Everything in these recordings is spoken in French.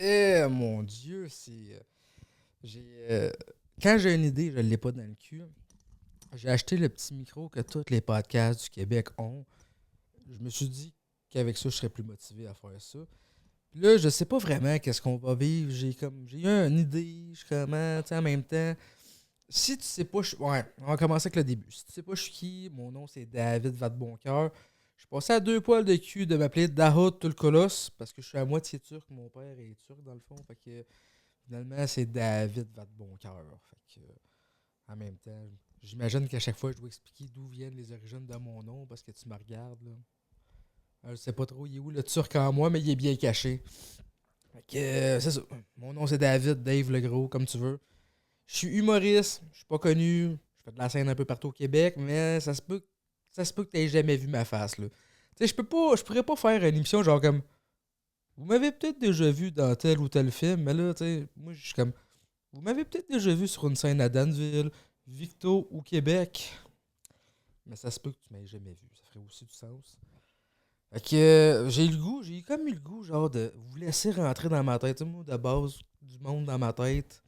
Eh, mon Dieu, j'ai, quand j'ai une idée, je ne l'ai pas dans le cul. J'ai acheté le petit micro que tous les podcasts du Québec ont. Je me suis dit qu'avec ça, je serais plus motivé à faire ça. Puis là, je sais pas vraiment qu'est-ce qu'on va vivre. J'ai eu une idée, je commence, tu sais, en même temps. Si tu sais pas, ouais, on va commencer avec le début. Si tu sais pas je suis qui, mon nom c'est David Vadeboncoeur. Je suis passé à deux poils de cul de m'appeler Dahoud Tulkolos parce que je suis à moitié turc. Mon père est turc dans le fond. Fait que finalement, c'est David Vadeboncoeur. Fait que en même temps, j'imagine qu'à chaque fois, je dois expliquer d'où viennent les origines de mon nom parce que tu me regardes. Là. Je sais pas trop, il est où le turc en moi, mais il est bien caché. Fait que c'est ça. Mon nom c'est David, Dave le gros, comme tu veux. Je suis humoriste, je suis pas connu, je fais de la scène un peu partout au Québec, mais ça se peut que tu jamais vu ma face là. Tu sais, je pourrais pas faire une émission genre comme vous m'avez peut-être déjà vu dans tel ou tel film, mais là, tu sais, moi je suis comme vous m'avez peut-être déjà vu sur une scène à Danville, Victo ou Québec, mais ça se peut que tu m'aies jamais vu, ça ferait aussi du sens. Fait que j'ai comme eu le goût genre de vous laisser rentrer dans ma tête, tu sais, moi de base du monde dans ma tête.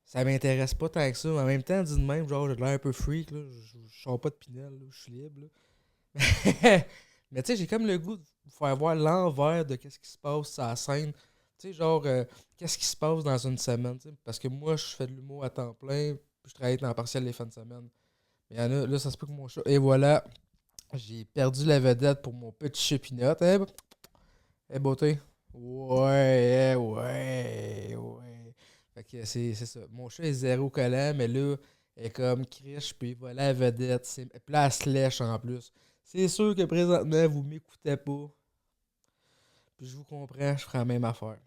Ça m'intéresse pas tant que ça. Mais en même temps, dit de même, genre, j'ai l'air un peu freak, là. Je sors pas de Pinel, là. Je suis libre, là. Mais tu sais, j'ai comme le goût de vous faire voir l'envers de qu'est-ce qui se passe sur la scène. Tu sais, genre, qu'est-ce qui se passe dans une semaine, tu sais. Parce que moi, je fais de l'humour à temps plein, puis je travaille temps partiel les fins de semaine. Mais y en a, là, ça se peut que mon chat. Et voilà, j'ai perdu la vedette pour mon petit chépinote. Hein? Eh, beauté? Ouais, ouais. Fait que c'est ça. Mon chat est zéro collant, mais là, elle est comme criche, puis voilà la vedette. Puis là, elle se lèche en plus. C'est sûr que présentement, vous m'écoutez pas. Puis je vous comprends, je ferai la même affaire.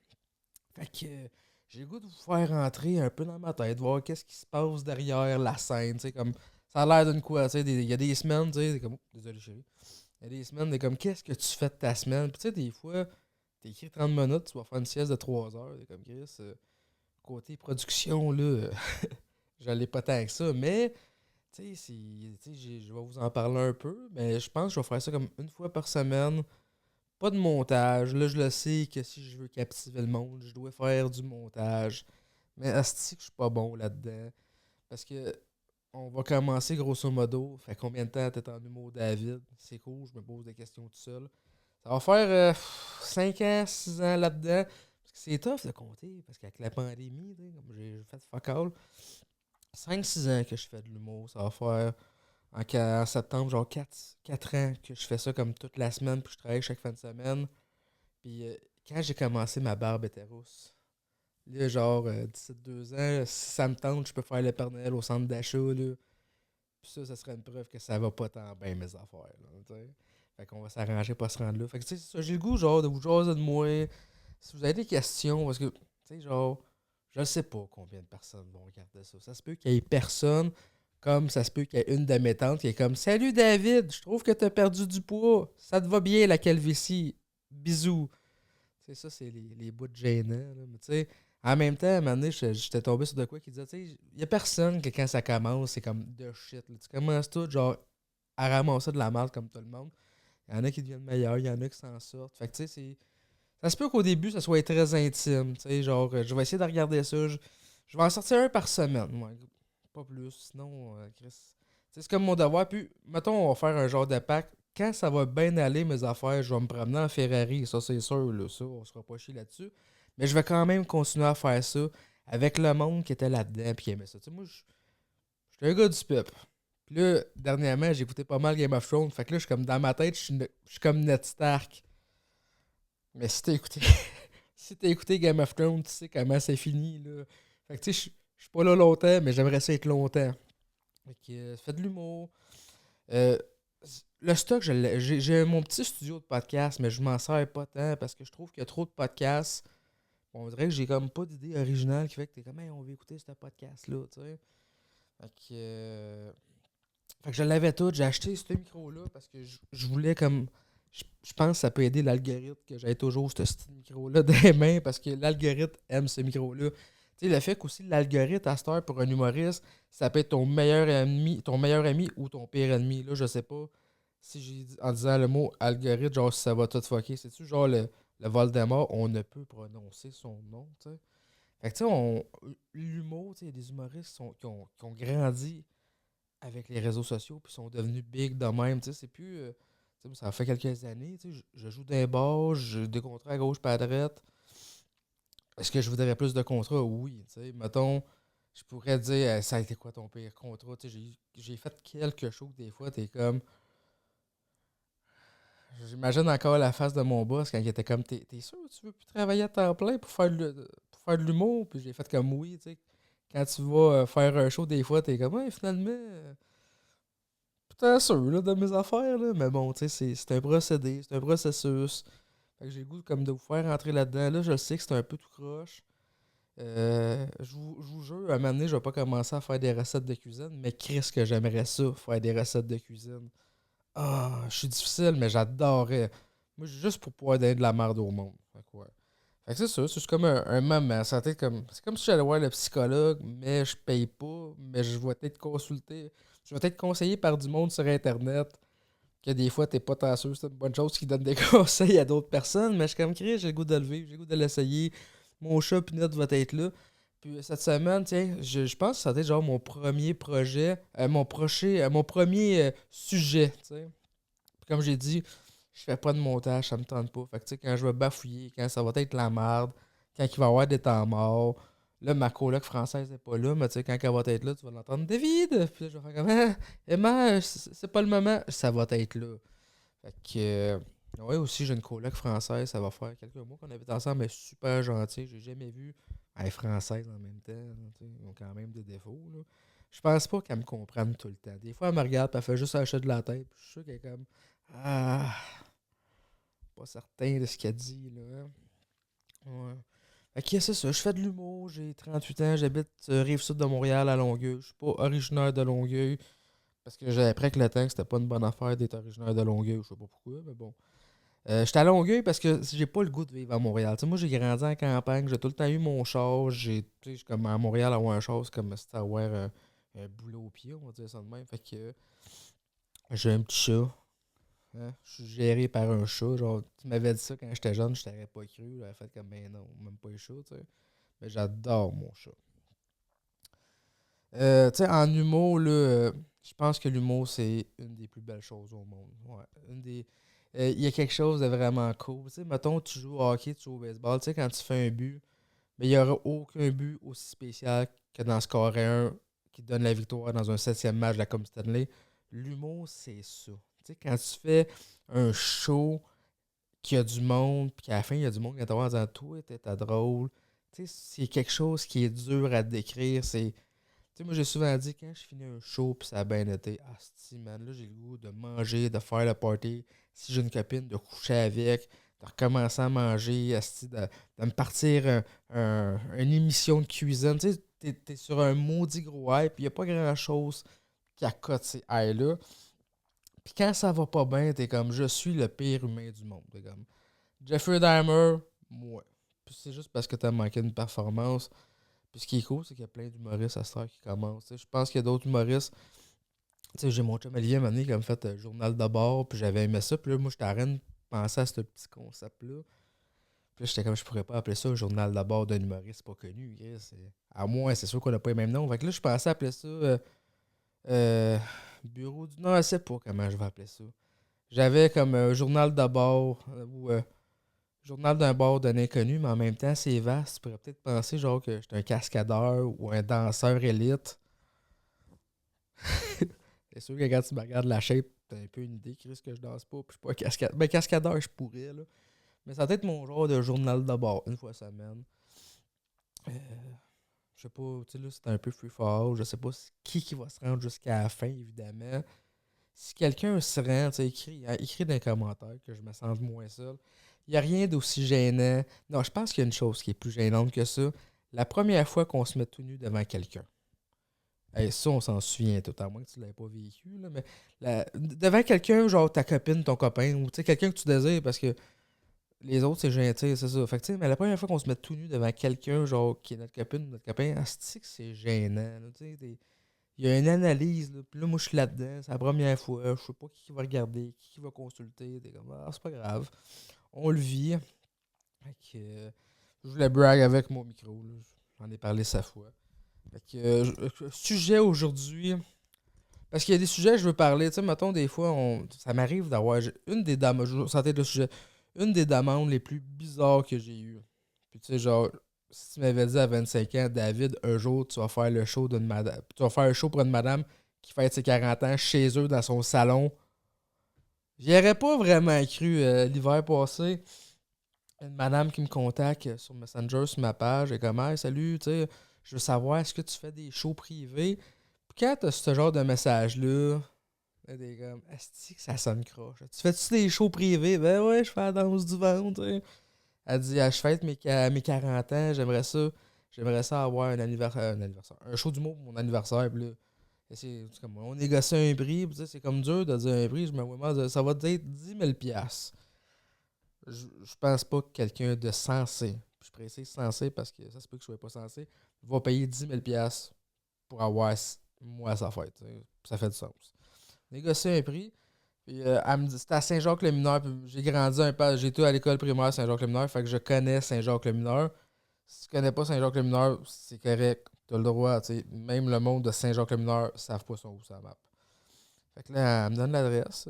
Fait que j'ai le goût de vous faire rentrer un peu dans ma tête, voir qu'est-ce qui se passe derrière la scène. Tu sais, comme ça a l'air d'une quoi, tu sais. Il y a des semaines, tu sais, c'est comme. Oh, désolé, chérie. Il y a des semaines, t'es comme, qu'est-ce que tu fais de ta semaine? Puis tu sais, des fois, t'es écrit 30 minutes, tu vas faire une sieste de 3 heures. T'es comme, Chris, côté production, là, je l'ai pas tant que ça. Mais, tu sais, je vais vous en parler un peu. Mais je pense que je vais faire ça comme une fois par semaine. Pas de montage. Là, je le sais que si je veux captiver le monde, je dois faire du montage. Mais asti que je suis pas bon là-dedans. Parce que on va commencer grosso modo. Fait combien de temps t'es en humour, David? C'est cool, je me pose des questions tout seul. Ça va faire 5 ans, 6 ans là-dedans. Parce que c'est tough de compter. Parce qu'avec la pandémie, comme j'ai fait fuck all, 5 6 ans que je fais de l'humour. Ça va faire en septembre, genre 4 ans que je fais ça comme toute la semaine. Puis je travaille chaque fin de semaine. Puis quand j'ai commencé ma barbe était rousse. Là, genre, 2 ans, si ça me tente, je peux faire le Père Noël au centre d'achat, là. Puis ça serait une preuve que ça va pas tant bien mes affaires, là, tu sais. Fait qu'on va s'arranger pour se rendre là. Fait que, tu sais, c'est ça, j'ai le goût, genre, de vous jaser de moi. Si vous avez des questions, parce que, tu sais, genre, je ne sais pas combien de personnes vont regarder ça. Ça se peut qu'il y ait personne, comme ça se peut qu'il y ait une de mes tantes qui est comme Salut David, je trouve que t'as perdu du poids. Ça te va bien la calvitie. Bisous. Tu sais, ça, c'est les bouts de gênants, là. Mais tu sais, en même temps, à un moment donné, j'étais tombé sur de quoi qui disait, tu sais, il y a personne que quand ça commence, c'est comme de shit, là. Tu commences tout, genre, à ramasser de la merde comme tout le monde. Il y en a qui deviennent meilleurs, il y en a qui s'en sortent. Fait que, tu sais, ça se peut qu'au début, ça soit très intime. Tu sais, genre, je vais essayer de regarder ça. Je vais en sortir un par semaine, ouais. Pas plus. Sinon, Chris. Tu sais, c'est comme mon devoir. Puis, mettons, on va faire un genre de pack. Quand ça va bien aller, mes affaires, je vais me promener en Ferrari. Ça, c'est sûr, là. Ça, on sera pas chier là-dessus. Mais je vais quand même continuer à faire ça avec le monde qui était là-dedans puis qui aimait ça. Tu sais, moi, j'étais un gars du peuple. Puis là, dernièrement, j'ai écouté pas mal Game of Thrones. Fait que là, je suis comme dans ma tête, je suis comme Ned Stark. Mais si t'as écouté, si t'as écouté Game of Thrones, tu sais comment c'est fini, là. Fait que tu sais, je suis pas là longtemps, mais j'aimerais ça être longtemps. Fait que fais de l'humour. Euh, le stock, j'ai mon petit studio de podcast, mais je m'en sers pas tant parce que je trouve qu'il y a trop de podcasts. On dirait que j'ai comme pas d'idée originale qui fait que t'es comme, hey, on veut écouter ce podcast-là, tu sais. Fait que je l'avais tout. J'ai acheté ce micro-là parce que je voulais comme. Je pense que ça peut aider l'algorithme que j'ai toujours ce style micro-là dans les mains parce que l'algorithme aime ce micro-là. Tu sais, le fait qu'aussi l'algorithme à cette heure pour un humoriste, ça peut être ton meilleur ami ou ton pire ennemi. Là, je sais pas si j'ai dit en disant le mot algorithme, genre si ça va tout fucker. C'est-tu genre le Voldemort, on ne peut prononcer son nom, tu sais. Fait que, tu sais, l'humour, tu sais, il y a des humoristes qui ont grandi avec les réseaux sociaux, puis sont devenus big de même, tu sais, c'est plus... tu sais, ça fait quelques années, tu sais, je joue d'un bars, j'ai des contrats à gauche pas à droite. Est-ce que je voudrais plus de contrats? Oui, tu sais, mettons, je pourrais dire, ça a été quoi ton pire contrat? Tu sais, j'ai fait quelques shows que des fois, t'es comme... J'imagine encore la face de mon boss quand il était comme, t'es sûr que tu veux plus travailler à temps plein pour faire de l'humour? Puis j'ai fait comme oui, tu sais. Quand tu vas faire un show, des fois, t'es comme, ouais, finalement, putain sûr là, de mes affaires, là. Mais bon, tu sais, c'est un procédé, c'est un processus. Fait que j'ai le goût comme de vous faire rentrer là-dedans. Là, je le sais que c'est un peu tout croche. Je vous jure, à un moment donné, je vais pas commencer à faire des recettes de cuisine, mais Chris que j'aimerais ça, faire des recettes de cuisine. Ah, je suis difficile, mais j'adorais. Moi, juste pour pouvoir donner de la merde au monde. Fait que, ouais. Fait que c'est ça, c'est juste comme un moment. C'est comme si j'allais voir le psychologue, mais je paye pas, mais je vais être consulté. Je vais être conseillé par du monde sur Internet, que des fois, t'es pas tant sûr, c'est une bonne chose qui donne des conseils à d'autres personnes, mais je suis comme Chris, j'ai le goût de le vivre, j'ai le goût de l'essayer. Mon chat Pinot va être là. Puis cette semaine, tiens, je pense que ça va être genre mon premier projet, mon premier sujet, tu sais. Comme j'ai dit, je fais pas de montage, ça me tente pas. Fait que tu sais, quand je vais bafouiller, quand ça va être la merde, quand il va y avoir des temps morts, là, ma coloc française n'est pas là, mais tu sais, quand elle va être là, tu vas l'entendre David! Puis là, je vais faire comme Emma, c'est pas le moment, ça va être là. Fait que ouais, aussi, j'ai une coloc française, ça va faire quelques mois qu'on habite ensemble, mais super gentil. J'ai jamais vu elle est française en même temps. Là, tu sais, ils ont quand même des défauts. Là. Je pense pas qu'elle me comprenne tout le temps. Des fois, elle me regarde, puis elle fait juste hocher de la tête. Puis je suis sûr qu'elle est comme ah, pas certain de ce qu'elle dit, là. Hein. Ouais. Fait que c'est ça, je fais de l'humour, j'ai 38 ans, j'habite Rive-Sud de Montréal à Longueuil. Je suis pas originaire de Longueuil, parce que j'ai appris avec le temps que c'était pas une bonne affaire d'être originaire de Longueuil, je sais pas pourquoi, mais bon. J'étais à Longueuil parce que j'ai pas le goût de vivre à Montréal. Tu sais, moi, j'ai grandi en campagne, j'ai tout le temps eu mon char. Tu sais, comme à Montréal, avoir un char, c'est comme si c'était avoir un boulot au pied, on va dire ça de même. Fait que j'ai un petit chat. Hein. Je suis géré par un chat. Genre, tu m'avais dit ça quand j'étais jeune, je t'aurais pas cru. J'aurais fait comme, ben non, même pas les chats, tu sais. Mais j'adore mon chat. Tu sais, en humour, là, je pense que l'humour, c'est une des plus belles choses au monde. Ouais. Il y a quelque chose de vraiment cool. Tu sais, mettons, tu joues au hockey, tu joues au baseball. Tu sais, quand tu fais un but, mais il n'y aura aucun but aussi spécial que d'en scorer un qui te donne la victoire dans un septième match de la Coupe Stanley. L'humour, c'est ça. Tu sais, quand tu fais un show qu'il y a du monde, puis qu'à la fin, il y a du monde qui est en disant toi, t'es drôle. Tu sais, c'est quelque chose qui est dur à décrire. C'est. Tu sais, moi, j'ai souvent dit, quand je finis un show, puis ça a bien été, man, là, j'ai le goût de manger, de faire le party. Si j'ai une copine, de coucher avec, de recommencer à manger, asti, de me partir une émission de cuisine. Tu sais, t'es sur un maudit gros hype, puis il n'y a pas grand-chose qui accote ces highs-là. Puis quand ça va pas bien, t'es comme, je suis le pire humain du monde. T'es comme, Jeffrey Dahmer, moi. Puis c'est juste parce que t'as manqué une performance. Puis ce qui est cool, c'est qu'il y a plein d'humoristes à cette heure qui commencent. T'sais, je pense qu'il y a d'autres humoristes. T'sais, j'ai mon chum Olivier Mané qui a fait journal de bord, puis j'avais aimé ça. Puis là, moi, j'étais en train de penser à ce petit concept-là. Puis là, j'étais comme, je pourrais pas appeler ça un journal de bord d'un humoriste pas connu. À moins, c'est sûr qu'on n'a pas les mêmes noms. Fait que là, je pensais appeler ça euh, Bureau du... Non, je sais pas comment je vais appeler ça. J'avais comme journal de bord ou journal d'un bord d'un inconnu, mais en même temps, c'est vaste. Tu pourrais peut-être penser genre que j'étais un cascadeur ou un danseur élite. C'est sûr que quand tu me regardes la shape, t'as un peu une idée, Chris, que je danse pas, puis je suis pas un cascadeur. Ben, cascadeur, je pourrais, là. Mais ça va être mon genre de journal de bord, une fois semaine. Euh, je sais pas, tu sais, là, c'est un peu free fall. Je sais pas qui va se rendre jusqu'à la fin, évidemment. Si quelqu'un se rend, tu sais, écrit dans les commentaires que je me sente moins seul. Il n'y a rien d'aussi gênant. Non, je pense qu'il y a une chose qui est plus gênante que ça. La première fois qu'on se met tout nu devant quelqu'un. Hey, ça, on s'en souvient tout, à moins que tu ne l'aies pas vécu, là, mais devant quelqu'un, genre ta copine, ton copain, ou tu sais, quelqu'un que tu désires, parce que les autres, c'est gentil, c'est ça. Fait que, tu sais, mais la première fois qu'on se met tout nu devant quelqu'un, genre, qui est notre copine, notre copain, asti que c'est gênant, là, tu sais, il y a une analyse, là, puis là, moi, je suis là-dedans, c'est la première fois, je sais pas qui va regarder, qui va consulter, t'es comme, ah, c'est pas grave, on le vit. Fait que je voulais brag avec mon micro. Là. J'en ai parlé 100 fois. Fait que sujet aujourd'hui. Parce qu'il y a des sujets que je veux parler. Tu sais, mettons, des fois, ça m'arrive d'avoir une des demandes. Je sentais le sujet. Une des demandes les plus bizarres que j'ai eues. Puis tu sais, genre, si tu m'avais dit à 25 ans, David, un jour, tu vas faire le show d'une madame. Tu vas faire un show pour une madame qui fête ses 40 ans chez eux dans son salon. J'y aurais pas vraiment cru l'hiver passé. Une madame qui me contacte sur Messenger, sur ma page, et comme, hey, salut, tu sais, je veux savoir, est-ce que tu fais des shows privés? Puis quand t'as ce genre de message-là, là, t'es comme, est-ce que ça sonne croche? Tu fais-tu des shows privés? Ben ouais, je fais la danse du ventre, tu sais. Elle dit, ah, je fête mes 40 ans, j'aimerais ça avoir un show d'humour pour mon anniversaire, puis là, c'est comme, on négocie un prix, puis tu sais, c'est comme dur de dire un prix, je me vois mal, ça va te dire 10 000 $. Je pense pas que quelqu'un de sensé, je précise sensé parce que ça se peut que je sois pas sensé, va payer 10 000 $ pour avoir moi sa fête. T'sais. Ça fait du sens. Négocier un prix. Puis elle me dit, c'était à Saint-Jacques-le-Mineur. Puis j'ai grandi un peu, j'ai été à l'école primaire Saint-Jacques-le-Mineur, fait que je connais Saint-Jacques-le-Mineur. Si tu connais pas Saint-Jacques-le-Mineur, c'est correct, t'as le droit. T'sais. Même le monde de Saint-Jacques-le-Mineur ne savent pas son où ça map. Fait que là, elle me donne l'adresse.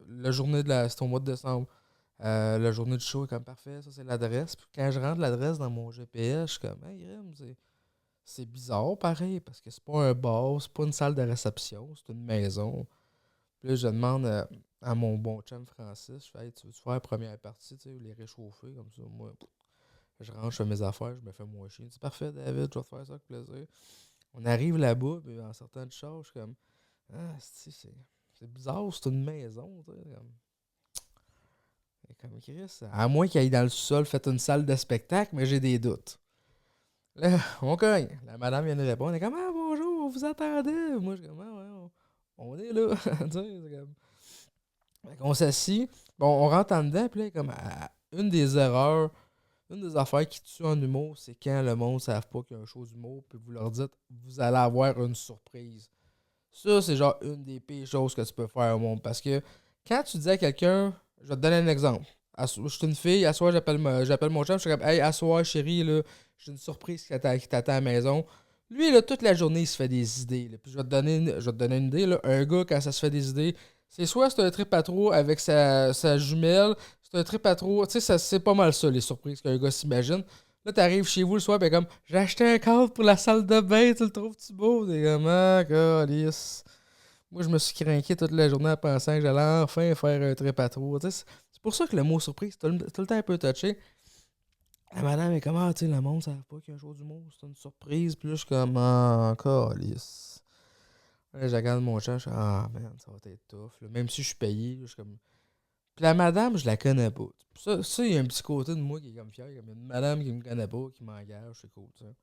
La journée c'était au mois de décembre. La journée du show est comme parfait, ça c'est l'adresse. Puis quand je rentre l'adresse dans mon GPS, je suis comme, hey, Grim, c'est bizarre pareil, parce que c'est pas un bar, c'est pas une salle de réception, c'est une maison. Puis là, je demande à mon bon chum Francis, je fais, hey, tu veux faire la première partie, tu sais, les réchauffer, comme ça, moi, je rentre, je fais mes affaires, je me fais moins chier. C'est parfait, David, je vais te faire ça avec plaisir. On arrive là-bas, puis en sortant du char, je suis comme, ah, c'est bizarre, c'est une maison, tu sais, comme Chris, à moins qu'il aille dans le sous-sol, fait une salle de spectacle, mais j'ai des doutes. Là, on cogne. La madame vient de répondre. Elle est comme, ah, bonjour, on vous attendait. Moi, je suis comme, ah, ouais, on est là. Tu sais, c'est comme... Fait qu'on s'assit. Bon, on rentre en dedans, puis là, comme, une des erreurs, une des affaires qui tue en humour, c'est quand le monde ne savent pas qu'il y a un show d'humour, puis vous leur dites, vous allez avoir une surprise. Ça, c'est genre une des pires choses que tu peux faire au monde. Parce que quand tu dis à quelqu'un, je vais te donner un exemple. Je suis une fille, à soir, j'appelle mon chum, je suis comme, hey, à soir, chérie, là, j'ai une surprise qui t'attend à la maison. Lui, là, toute la journée, il se fait des idées. Là. Puis je vais te donner une idée. Là. Un gars, quand ça se fait des idées, c'est un trip à trop avec sa jumelle, c'est un trip à trop. Tu sais, c'est pas mal ça, les surprises qu'un gars s'imagine. Là, t'arrives chez vous le soir, pis comme, j'ai acheté un cadre pour la salle de bain, tu le trouves-tu beau? T'es comme, ah, câlisse. Moi, je me suis craqué toute la journée en pensant que j'allais enfin faire un trip à trop. Tu sais, c'est pour ça que le mot surprise, c'est tout le temps un peu touché. La madame est comme, ah, tu sais, le monde ne savent pas qu'il y a un jour d'humour, c'est une surprise. Puis là, je suis comme, ah, câlisse. Là, je regarde mon chat, je suis ah, man, ça va être tough. Là. Même si je suis payé, je suis comme. Puis la madame, je la connais pas. Il y a un petit côté de moi qui est comme fier. Comme une madame qui me connaît pas, qui m'engage, c'est cool, tu sais.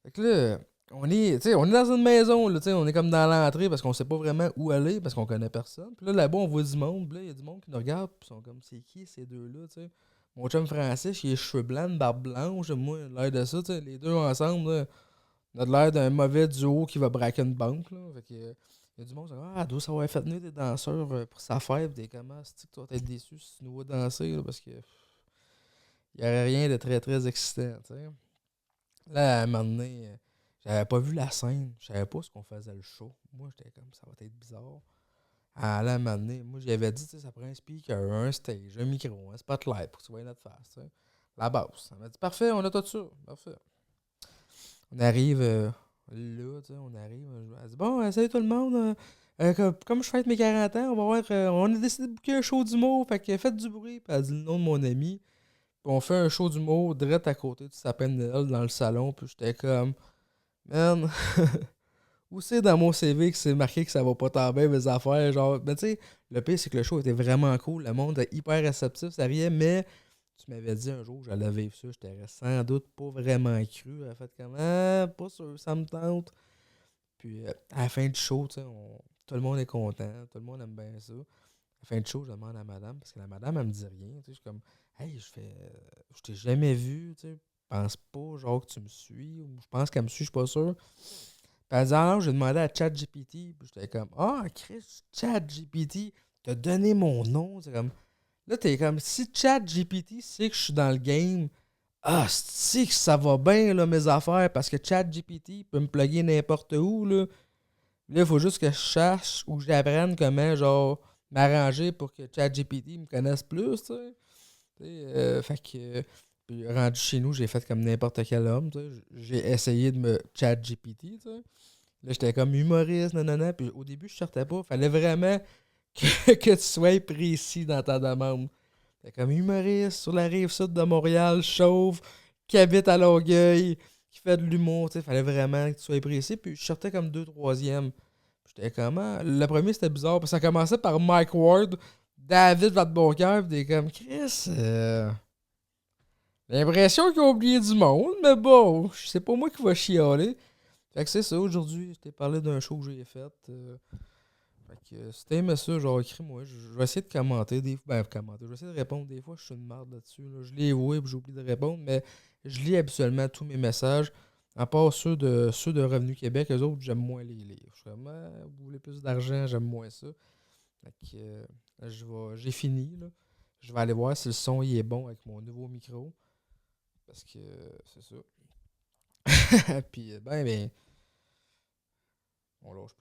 Fait que là, on est dans une maison, là, on est comme dans l'entrée parce qu'on sait pas vraiment où aller, parce qu'on connaît personne. Puis là-bas, on voit du monde. Puis là, il y a du monde qui nous regarde, puis ils sont comme, c'est qui ces deux-là, tu sais. Mon chum Francis, il a les cheveux blancs, une barbe blanche, moi, l'air de ça, tu sais. Les deux ensemble, là, on a l'air d'un mauvais duo qui va braquer une banque, là. Fait que, il y a du monde qui dit, ah, doit savoir fait venir des danseurs pour sa fête, des comment, c'est que tu vas être déçu si tu nous vois danser, là, parce que il y aurait rien de très, très excitant, tu sais. Là, à un moment donné, j'avais pas vu la scène. Je savais pas ce qu'on faisait le show. Moi, j'étais comme, ça va être bizarre. Là, à un moment donné, moi, j'avais dit, tu sais, ça prend un speaker, un stage, un micro, un spotlight pour que tu vois notre face, tu sais. La basse. Elle m'a dit, parfait, on a tout ça. Parfait. On arrive là, tu sais, on arrive. Elle dit, bon, salut tout le monde. Comme je fête mes 40 ans, on va voir, on a décidé de booker un show d'humour, fait que faites du bruit. Puis elle dit le nom de mon ami. Puis on fait un show d'humour direct à côté du sapin de Noël dans le salon. Puis j'étais comme, man, où c'est dans mon CV que c'est marqué que ça va pas tant bien mes affaires? Genre, ben tu sais, le pire c'est que le show était vraiment cool. Le monde était hyper réceptif, ça riait, mais tu m'avais dit un jour que j'allais vivre ça. J'étais sans doute pas vraiment cru. Elle a fait comme, ah, pas sûr, ça me tente. Puis à la fin du show, tu sais, tout le monde est content, tout le monde aime bien ça. À la fin du show, je demande à madame, parce que la madame, elle me dit rien. Tu sais, je suis comme, hey, je t'ai jamais vu, tu sais, je pense pas, genre, que tu me suis, ou je pense qu'elle me suit, je suis pas sûr. Puis elle dit, ah non, j'ai demandé à ChatGPT, puis j'étais comme, ah, Chris, ChatGPT, t'as donné mon nom, c'est comme, Là, t'es comme, si ChatGPT sait que je suis dans le game, c'est que ça va bien, là, mes affaires, parce que ChatGPT peut me plugger n'importe où, là. Là, il faut juste que je cherche ou que j'apprenne comment, genre, m'arranger pour que ChatGPT me connaisse plus, tu sais. Fait que, puis rendu chez nous, j'ai fait comme n'importe quel homme, tu sais. J'ai essayé de me ChatGPT, tu sais. Là, j'étais comme humoriste, nanana, puis au début, je sortais pas. Fallait vraiment que tu sois précis dans ta demande. T'es comme humoriste sur la rive sud de Montréal, chauve, qui habite à Longueuil, qui fait de l'humour, tu sais. Fallait vraiment que tu sois précis, puis je sortais comme deux, troisième. J'étais comme, le premier, c'était bizarre, parce que ça commençait par Mike Ward, David Vadeboncoeur, pis t'es comme, Chris, j'ai l'impression qu'ils ont oublié du monde, mais bon, c'est pas moi qui va chialer. Fait que c'est ça, aujourd'hui, je t'ai parlé d'un show que j'ai fait. Fait que si t'aimes ça, genre écris-moi. Je vais essayer de commenter des fois. Ben, commenter. Je vais essayer de répondre des fois, je suis une merde là-dessus. Là. Je lis oui, puis j'oublie de répondre, mais je lis habituellement tous mes messages. À part ceux de Revenu Québec, eux autres, j'aime moins les lire. Je suis comme, vous voulez plus d'argent, j'aime moins ça. Fait que j'ai fini, là. Je vais aller voir si le son il est bon avec mon nouveau micro. Parce que c'est ça. Puis, ben, on lâche pas.